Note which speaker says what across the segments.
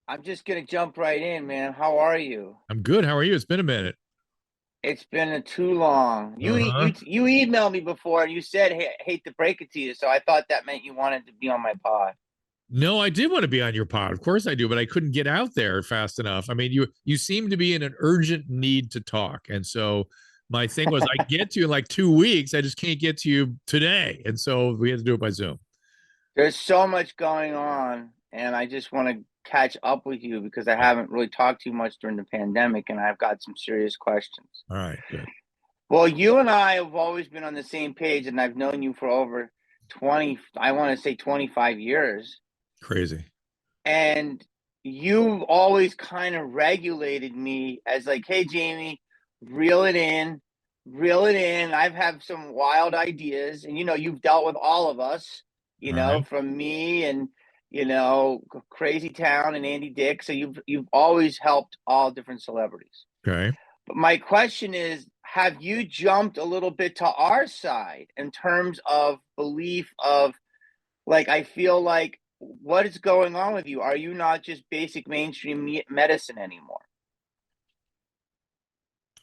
Speaker 1: I'm just gonna jump right in, man. How are you?
Speaker 2: I'm good. How are you? It's been a minute.
Speaker 1: It's been too long.
Speaker 2: Uh-huh.
Speaker 1: You emailed me before and you said, "Hey, hate to break it to you," so I thought that meant you wanted to be on my pod.
Speaker 2: No, I did want to be on your pod. Of course I do, but I couldn't get out there fast enough. I mean, you seem to be in an urgent need to talk. And so my thing was I get to you in like 2 weeks. I just can't get to you today. And so we had to do it by Zoom.
Speaker 1: There's so much going on, and I just want to catch up with you because I
Speaker 2: Yeah.
Speaker 1: haven't really talked to you much during the pandemic, and I've got some serious questions.
Speaker 2: All right, good.
Speaker 1: Well, you and I have always been on the same page, and I've known you for over 20, I want to say 25 years.
Speaker 2: Crazy.
Speaker 1: And you've always kind of regulated me as like, hey, Jamie, reel it in, reel it in. I've had some wild ideas, and you've dealt with all of us,
Speaker 2: All right.
Speaker 1: from me and Crazy Town and Andy Dick. So you've always helped all different celebrities.
Speaker 2: Okay.
Speaker 1: But my question is, have you jumped a little bit to our side in terms of belief of like, I feel like, what is going on with you? Are you not just basic mainstream medicine anymore?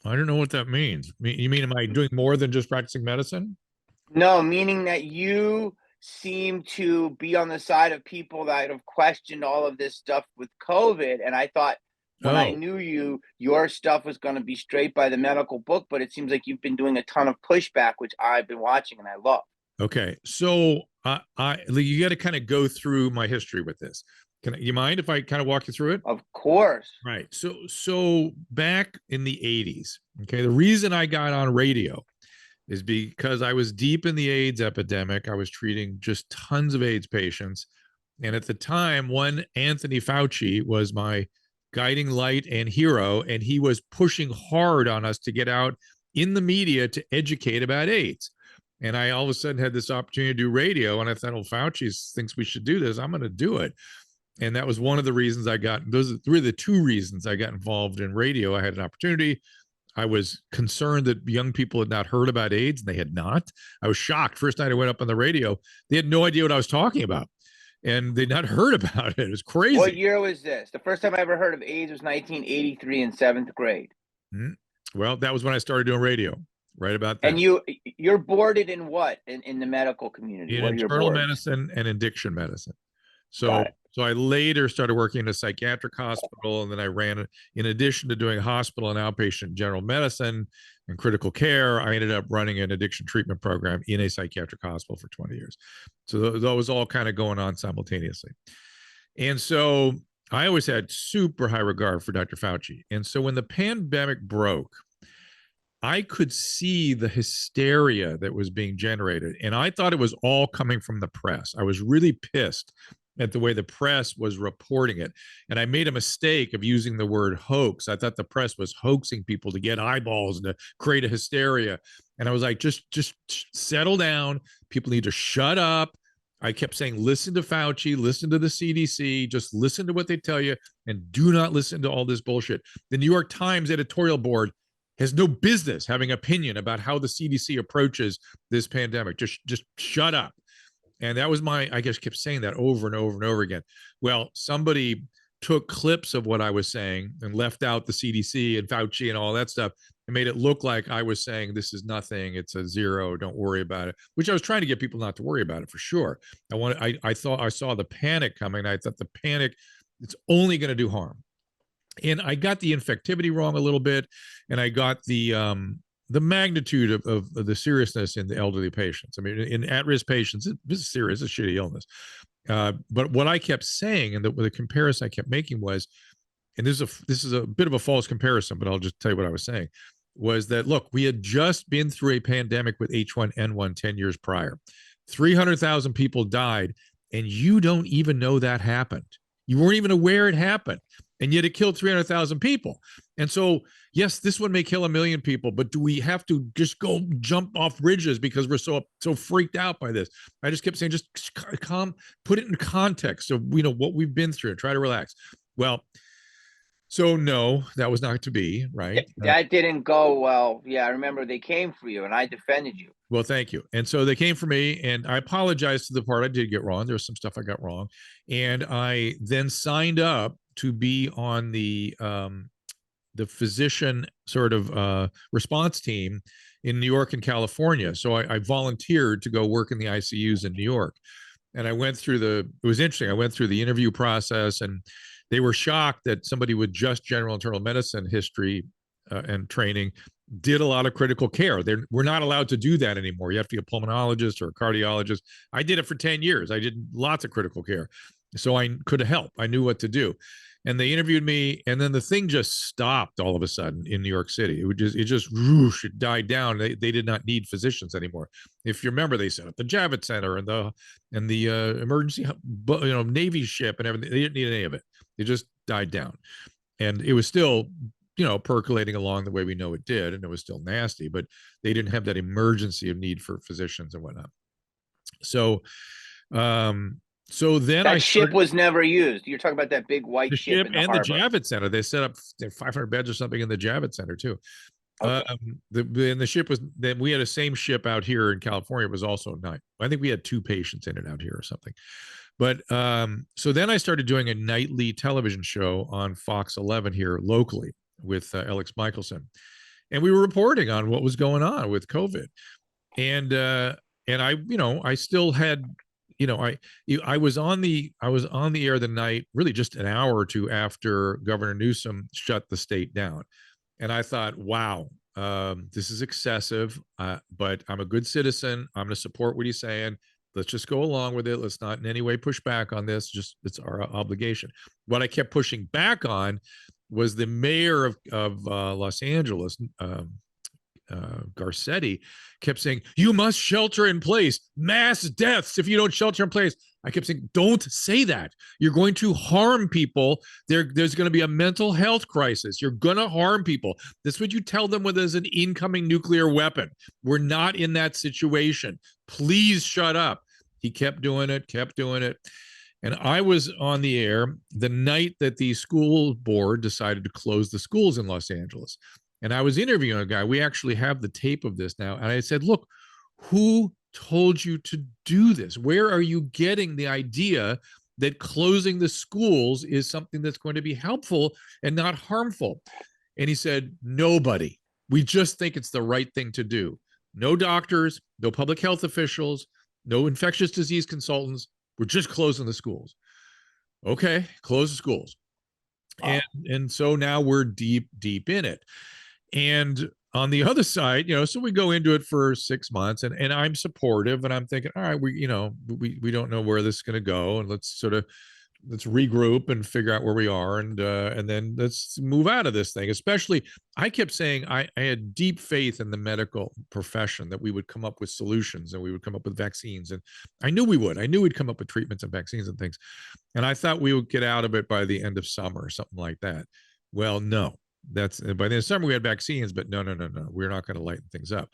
Speaker 2: I don't know what that means. You mean am I doing more than just practicing medicine?
Speaker 1: No, meaning that you seem to be on the side of people that have questioned all of this stuff with COVID. And I thought when I
Speaker 2: Oh,
Speaker 1: knew you, your stuff was going to be straight by the medical book, but it seems like you've been doing a ton of pushback, which I've been watching and I love.
Speaker 2: okay. So you got to kind of go through my history with this. You mind if I kind of walk you through it?
Speaker 1: Of course.
Speaker 2: Right. So back in the 80s, okay, the reason I got on radio is because I was deep in the AIDS epidemic. I was treating just tons of AIDS patients. And at the time, one Anthony Fauci was my guiding light and hero, and he was pushing hard on us to get out in the media to educate about AIDS. And I all of a sudden had this opportunity to do radio, and I thought, well, Fauci thinks we should do this. I'm going to do it. And that was one of the reasons I got, those are really the two reasons I got involved in radio. I had an opportunity. I was concerned that young people had not heard about AIDS, and they had not. I was shocked. First night I went up on the radio, they had no idea what I was talking about, and they'd not heard about it. It was
Speaker 1: What
Speaker 2: crazy.
Speaker 1: year was this? The first time I ever heard of AIDS was 1983 in seventh grade.
Speaker 2: Mhm. Well, that was when I started doing radio, right about
Speaker 1: And
Speaker 2: then,
Speaker 1: you're boarded in what in the medical community?
Speaker 2: in
Speaker 1: What are your
Speaker 2: internal
Speaker 1: boards?
Speaker 2: medicine and addiction medicine. So,
Speaker 1: Got it.
Speaker 2: so I later started working in a psychiatric hospital, and then I ran, in addition to doing hospital and outpatient general medicine and critical care, I ended up running an addiction treatment program in a psychiatric hospital for 20 years. So that was all kind of going on simultaneously. And so I always had super high regard for Dr. Fauci. And so when the pandemic broke, I could see the hysteria that was being generated. And I thought it was all coming from the press. I was really pissed at the way the press was reporting it. And I made a mistake of using the word hoax. I thought the press was hoaxing people to get eyeballs and to create a hysteria. And I was like, just settle down. People need to shut up. I kept saying, listen to Fauci, listen to the CDC, just listen to what they tell you, and do not listen to all this bullshit. The New York Times editorial board has no business having opinion about how the CDC approaches this pandemic. Just shut up. And that was I guess kept saying that over and over and over again. Well, somebody took clips of what I was saying and left out the CDC and Fauci and all that stuff and made it look like I was saying this is nothing, it's a zero, don't worry about it, which I was trying to get people not to worry about it for sure. I thought I saw the panic coming. I thought the panic, it's only going to do harm. And I got the infectivity wrong a little bit, and I got the magnitude of the seriousness in the elderly patients. I mean, in at-risk patients, this is serious, it's a shitty illness. But what I kept saying, and the comparison I kept making was, and this is a bit of a false comparison, but I'll just tell you what I was saying, was that look, we had just been through a pandemic with H1N1 10 years prior. 300,000 people died, and you don't even know that happened. You weren't even aware it happened, and yet it killed 300,000 people. And so, yes, this one may kill 1 million people, but do we have to just go jump off bridges because we're so freaked out by this? I just kept saying, just calm, put it in context of what we've been through, and try to relax. Well, so no, that was not to be, right?
Speaker 1: That didn't go well. Yeah, I remember they came for you and I defended you.
Speaker 2: Well, thank you. And so they came for me, and I apologized to the part I did get wrong. There was some stuff I got wrong. And I then signed up to be on the physician sort of response team in New York and California. So I volunteered to go work in the ICUs in New York. And I went through it was interesting. I went through the interview process, and they were shocked that somebody with just general internal medicine history and training did a lot of critical care. We're not allowed to do that anymore. You have to be a pulmonologist or a cardiologist. I did it for 10 years. I did lots of critical care. So I could help. I knew what to do. And they interviewed me, and then the thing just stopped all of a sudden in New York City. It died down. They did not need physicians anymore. If you remember, they set up the Javits Center and the emergency, Navy ship and everything. They didn't need any of it. It just died down, and it was still, percolating along the way we know it did, and it was still nasty. But they didn't have that emergency of need for physicians and whatnot. So, then
Speaker 1: that ship was never used. You're talking about that big white ship in the
Speaker 2: and
Speaker 1: harbor.
Speaker 2: The Javits Center. They set up 500 beds or something in the Javits Center too. Okay. The ship was, then we had a same ship out here in California. It was also night. I think we had 2 patients in it out here or something. But so then I started doing a nightly television show on Fox 11 here locally with Alex Michelson, and we were reporting on what was going on with COVID. And I still had, I was on the air the night, really just an hour or two after Governor Newsom shut the state down. And I thought, wow, this is excessive, but I'm a good citizen. I'm going to support what he's saying. Let's just go along with it. Let's not in any way push back on this. Just, it's our obligation. What I kept pushing back on was the mayor of Los Angeles, Garcetti, kept saying, you must shelter in place, mass deaths if you don't shelter in place. I kept saying, don't say that. You're going to harm people. There's going to be a mental health crisis. You're going to harm people. This is what you tell them when there's an incoming nuclear weapon. We're not in that situation. Please shut up. He kept doing it. And I was on the air the night that the school board decided to close the schools in Los Angeles. And I was interviewing a guy. We actually have the tape of this now. And I said, look, who told you to do this? Where are you getting the idea that closing the schools is something that's going to be helpful and not harmful? And he said, nobody. We just think it's the right thing to do. No doctors, no public health officials, no infectious disease consultants. We're just closing the schools. Okay, close the schools. Wow. And so now we're deep in it. And on the other side, so we go into it for 6 months, and I'm supportive, and I'm thinking, all right, we don't know where this is going to go, and let's regroup and figure out where we are, and then let's move out of this thing. Especially, I kept saying I had deep faith in the medical profession that we would come up with solutions and we would come up with vaccines, and I knew we would. I knew we'd come up with treatments and vaccines and things, and I thought we would get out of it by the end of summer or something like that. Well, no. That's by the end of summer we had vaccines, but no, we're not going to lighten things up.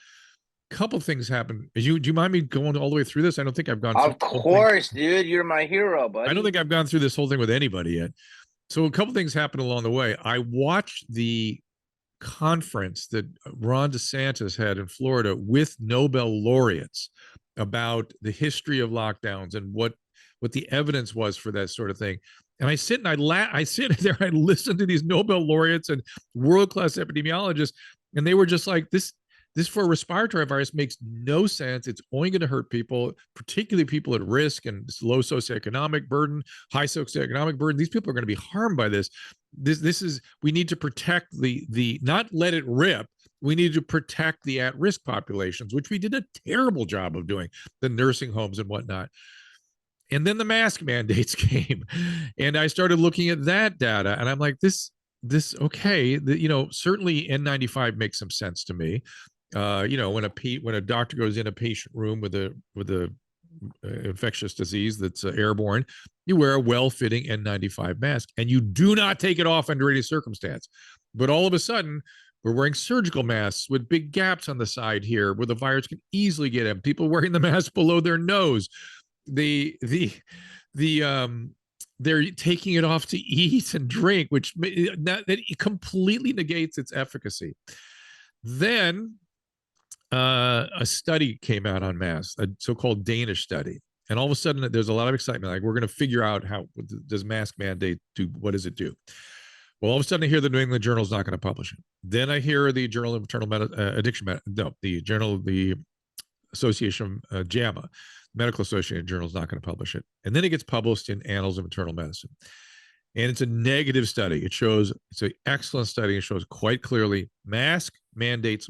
Speaker 2: Couple things happened. Do you mind me going all the way through this? I don't think I've gone through.
Speaker 1: Of course, dude, you're my hero, buddy.
Speaker 2: I don't think I've gone through this whole thing with anybody yet. So a couple things happened along the way. I watched the conference that Ron DeSantis had in Florida with Nobel laureates about the history of lockdowns and what the evidence was for that sort of thing. And I sit there, I listen to these Nobel laureates and world-class epidemiologists, and they were just like, this for a respiratory virus makes no sense. It's only going to hurt people, particularly people at risk and low socioeconomic burden, high socioeconomic burden. These people are going to be harmed by this. We need to protect the not let it rip. We need to protect the at-risk populations, which we did a terrible job of doing, the nursing homes and whatnot. And then the mask mandates came, and I started looking at that data, and I'm like, this okay, certainly N95 makes some sense to me. When a doctor goes in a patient room with a infectious disease that's airborne, you wear a well-fitting N95 mask, and you do not take it off under any circumstance. But all of a sudden, we're wearing surgical masks with big gaps on the side here, where the virus can easily get in. People wearing the mask below their nose. They're taking it off to eat and drink, which that completely negates its efficacy. Then a study came out on masks, a so-called Danish study, And all of a sudden, there's a lot of excitement. Like, we're going to figure out how does mask mandate do? What does it do? Well, all of a sudden, I hear the New England Journal is not going to publish it. Then I hear the Journal of Maternal Addiction, no, the Journal, the Association, JAMA, Medical Association Journal is not going to publish it. And then it gets published in Annals of Maternal Medicine. And it's a negative study. It shows, it's an excellent study. It shows quite clearly mask mandates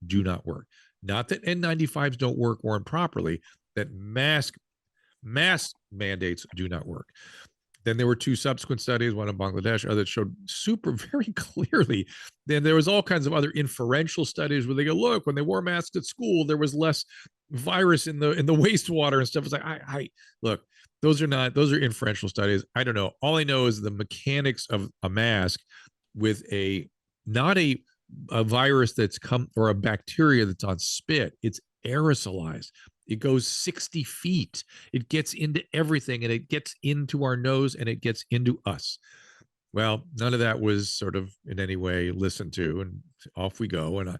Speaker 2: do not work. Not that N95s don't work or improperly, that mask mandates do not work. Then there were two subsequent studies, one in Bangladesh, other that showed very clearly. Then there was all kinds of other inferential studies where they go, look, when they wore masks at school, there was less virus in the wastewater and stuff. It's like, look, those are inferential studies. I don't know. All I know is the mechanics of a mask with not a virus that's come, or a bacteria that's on spit. It's aerosolized. It goes 60 feet. It gets into everything, and it gets into our nose, and it gets into us. Well, none of that was sort of in any way listened to, and off we go. And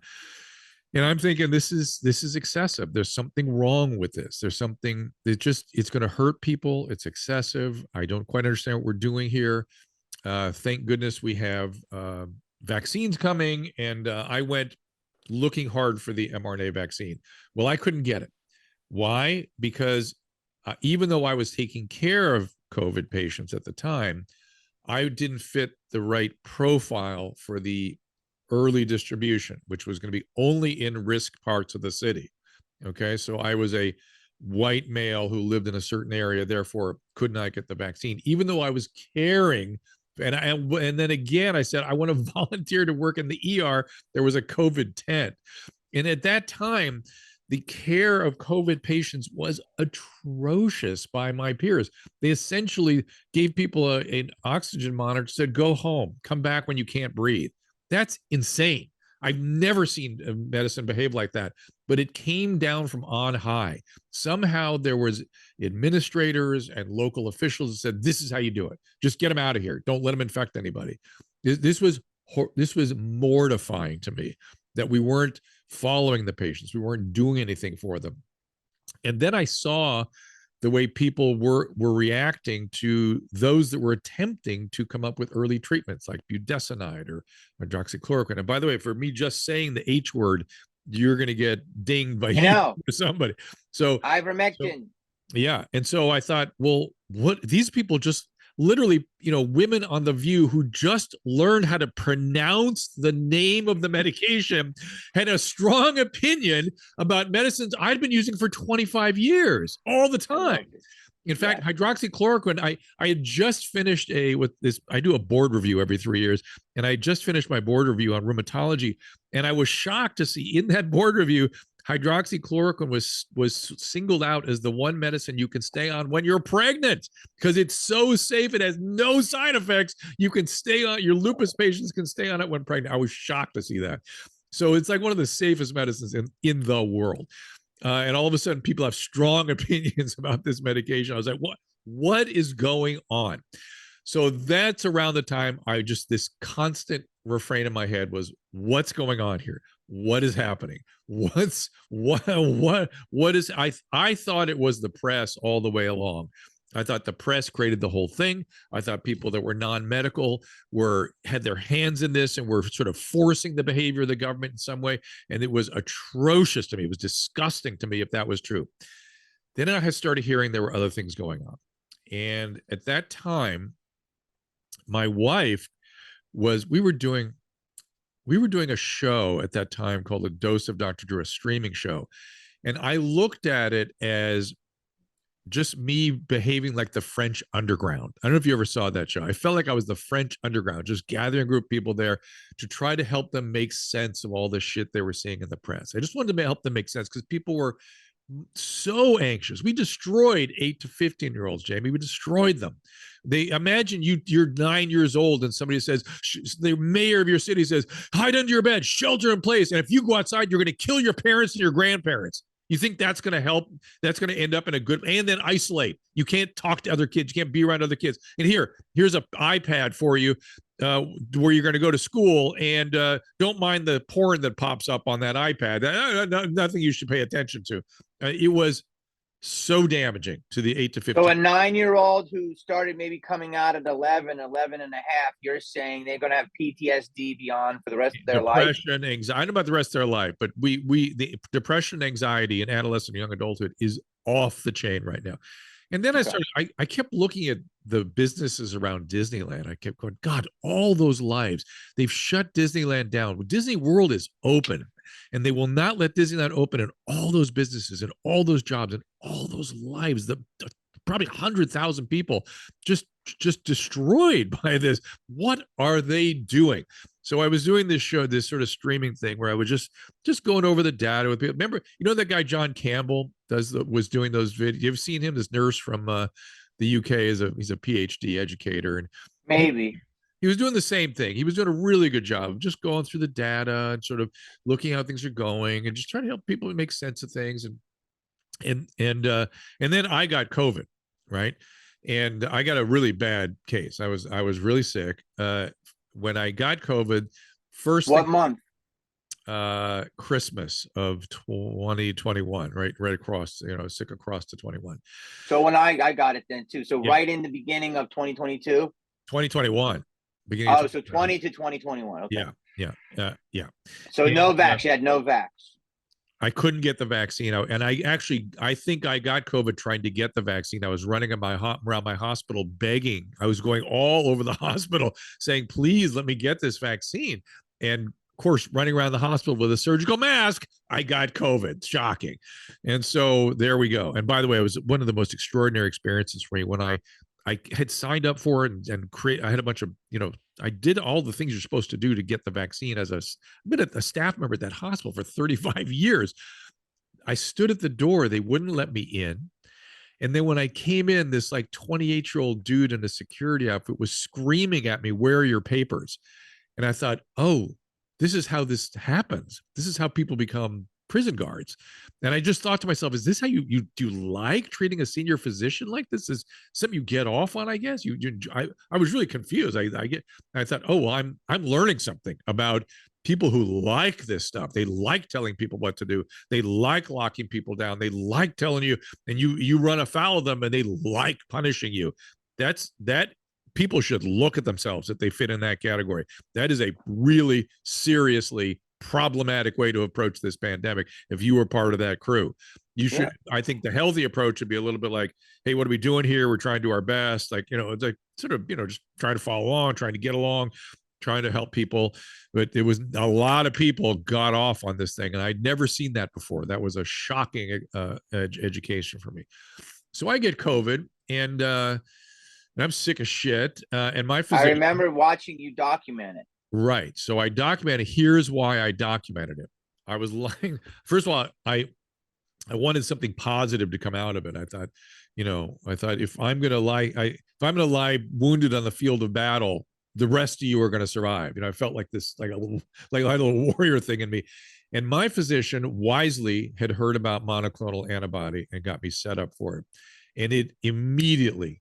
Speaker 2: I'm thinking, this is excessive. There's something wrong with this. There's something that it's going to hurt people. It's excessive. I don't quite understand what we're doing here. Thank goodness we have vaccines coming, and I went looking hard for the mRNA vaccine. Well, I couldn't get it. Why? Because even though I was taking care of COVID patients at the time, I didn't fit the right profile for the early distribution, which was going to be only in risk parts of the city. Okay, so I was a white male who lived in a certain area, therefore could not get the vaccine, even though I was caring. And then again, I said, I want to volunteer to work in the ER. There was a COVID tent. And at that time, the care of COVID patients was atrocious by my peers. They essentially gave people an oxygen monitor, said, go home, come back when you can't breathe. That's insane. I've never seen medicine behave like that, but it came down from on high. Somehow there was administrators and local officials that said, this is how you do it. Just get them out of here. Don't let them infect anybody. This was mortifying to me, that we weren't following the patients. We weren't doing anything for them. And then I saw the way people were reacting to those that were attempting to come up with early treatments like budesonide or hydroxychloroquine. And by the way, for me just saying the H word, you're going to get dinged by somebody. So
Speaker 1: ivermectin.
Speaker 2: Yeah. And so I thought, well, what, these people just literally, women on The View who just learned how to pronounce the name of the medication had a strong opinion about medicines I'd been using for 25 years, all the time. In fact, hydroxychloroquine, I had just finished I do a board review every 3 years, and I just finished my board review on rheumatology, and I was shocked to see in that board review, hydroxychloroquine was singled out as the one medicine you can stay on when you're pregnant, because it's so safe. It has no side effects. You can stay on, your lupus patients can stay on it when pregnant. I was shocked to see that. So it's like one of the safest medicines in the world. And all of a sudden people have strong opinions about this medication. I was like, what is going on? So that's around the time this constant refrain in my head was, what's going on here? What is happening? What is, I thought it was the press all the way along. I thought the press created the whole thing. I thought people that were non-medical had their hands in this and were sort of forcing the behavior of the government in some way. And it was atrocious to me. It was disgusting to me if that was true. Then I had started hearing there were other things going on. And at that time, my wife we were doing a show at that time called The Dose of Dr. Drew, a streaming show. And I looked at it as just me behaving like the French underground. I don't know if you ever saw that show. I felt like I was the French underground, just gathering a group of people there to try to help them make sense of all the shit they were seeing in the press. I just wanted to help them make sense because people were so anxious. We destroyed 8 to 15-year-olds, Jamie. We destroyed them. They imagine you're 9 years old and somebody says, the mayor of your city says, hide under your bed, shelter in place. And if you go outside, you're going to kill your parents and your grandparents. You think that's going to help? That's going to end up in a good, and then isolate. You can't talk to other kids. You can't be around other kids. And here's an iPad for you. where you're going to go to school, and don't mind the porn that pops up on that iPad. Nothing you should pay attention to. It was so damaging to the 8 to 15.
Speaker 1: So a 9-year-old who started maybe coming out at 11 and a half, you're saying they're going to have PTSD beyond for the rest of their life?
Speaker 2: Depression, anxiety. I don't know about the rest of their life, but the depression, anxiety in adolescent and young adulthood is off the chain right now. And then I kept looking at the businesses around Disneyland. I kept going, God, all those lives. They've shut Disneyland down. Disney World is open, and they will not let Disneyland open, and all those businesses and all those jobs and all those lives, the probably 100,000 people just destroyed by this. What are they doing? So I was doing this show, this sort of streaming thing where I was just going over the data with people. Remember, that guy John Campbell was doing those videos. You've seen him, this nurse from the UK, he's a PhD educator, and
Speaker 1: maybe
Speaker 2: he was doing the same thing. He was doing a really good job of just going through the data and sort of looking how things are going and just trying to help people make sense of things. And then I got COVID, right? And I got a really bad case. I was really sick. When I got COVID,
Speaker 1: what month?
Speaker 2: Christmas of 2021, right across, sick across to 21.
Speaker 1: So when I got it then too. So yeah. Right in the beginning of 2022.
Speaker 2: 2021.
Speaker 1: Beginning. Oh, so 20 to 2021. Okay.
Speaker 2: Yeah.
Speaker 1: So no vax. You had no vax.
Speaker 2: I couldn't get the vaccine out, and I think I got COVID trying to get the vaccine. I was running around my hospital begging. I was going all over the hospital saying, "Please let me get this vaccine." And of course, running around the hospital with a surgical mask, I got COVID. Shocking. And so there we go. And by the way, it was one of the most extraordinary experiences for me when I had signed up for it and I had a bunch of, I did all the things you're supposed to do to get the vaccine. I've been a staff member at that hospital for 35 years. I stood at the door. They wouldn't let me in. And then when I came in, this like 28-year-old dude in a security outfit was screaming at me, "Where are your papers?" And I thought, oh, this is how this happens. This is how people become prison guards. And I just thought to myself, is this how you do like treating a senior physician like this? Is something you get off on, I guess? I was really confused. I thought, oh, well, I'm learning something about people who like this stuff. They like telling people what to do. They like locking people down. They like telling you, and you run afoul of them, and they like punishing you. That people should look at themselves if they fit in that category. That is a really seriously problematic way to approach this pandemic. If you were part of that crew, you should. I think the healthy approach would be a little bit like, hey, what are we doing here? We're trying to do our best. Like, it's like sort of, just trying to follow along, trying to get along, trying to help people. But it was a lot of people got off on this thing, and I'd never seen that before. That was a shocking education for me. So I get COVID, and I'm sick as shit. And my physician,
Speaker 1: I remember watching you document it.
Speaker 2: Right. So I documented. Here's why I documented it. I was lying. First of all, I wanted something positive to come out of it. I thought, if I'm going to lie wounded on the field of battle, the rest of you are going to survive. I felt like this, like a little warrior thing in me. And my physician wisely had heard about monoclonal antibody and got me set up for it. And it immediately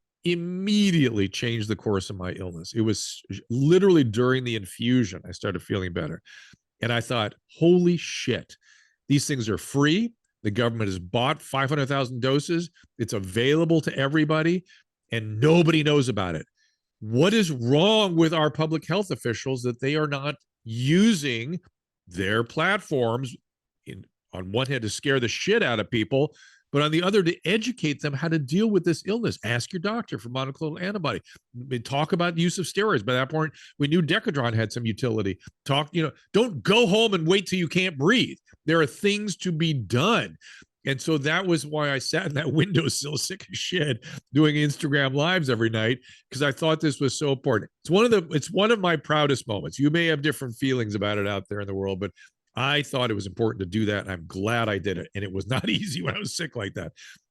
Speaker 2: changed the course of my illness. It was literally during the infusion, I started feeling better. And I thought, holy shit, these things are free. The government has bought 500,000 doses. It's available to everybody, and nobody knows about it. What is wrong with our public health officials that they are not using their platforms on one hand to scare the shit out of people, but on the other, to educate them how to deal with this illness? Ask your doctor for monoclonal antibody. Talk about the use of steroids. By that point, we knew Decadron had some utility. Don't go home and wait till you can't breathe. There are things to be done. And so that was why I sat in that windowsill sick as shit doing Instagram lives every night, because I thought this was so important. It's one of my proudest moments. You may have different feelings about it out there in the world, but I thought it was important to do that. And I'm glad I did it. And it was not easy when I was sick like that.